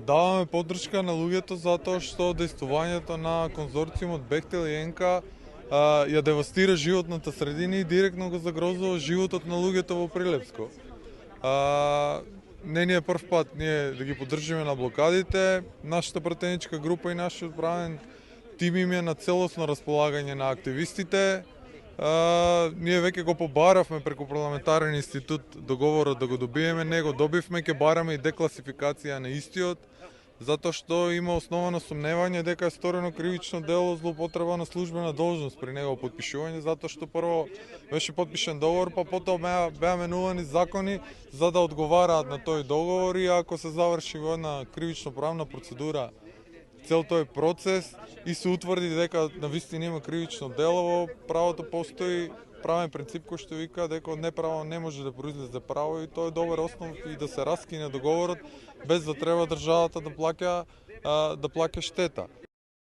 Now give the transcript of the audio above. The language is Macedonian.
Даваме поддршка на луѓето затоа што дејствувањето на конзорциумот Бехтел и ЕНКА ја девастира животната средина и директно го загрозува животот на луѓето во Прилепско. Не ни е прв пат ние да ги поддржиме на блокадите. Нашата пратеничка група и нашиот правен тим им е на целосно располагање на активистите. Ние веќе го побаравме преку парламентарен институт договорот да го добиеме, не го добивме, ќе бараме и декласификација на истиот, затоа што има основано сомневање дека е сторено кривично дело злоупотреба на службена должност при негово потпишување, затоа што прво беше потпишен договор, па потоа беа менувани закони за да одговараат на тој договор и ако се заврши во една кривично правна процедура цел тој процес и се утврди дека навистина има кривично дело, во правото постои правен принцип кој што вика дека од неправо не може да произлезе право и тоа е добар основ и да се раскине договорот без да треба државата да плаќа штета.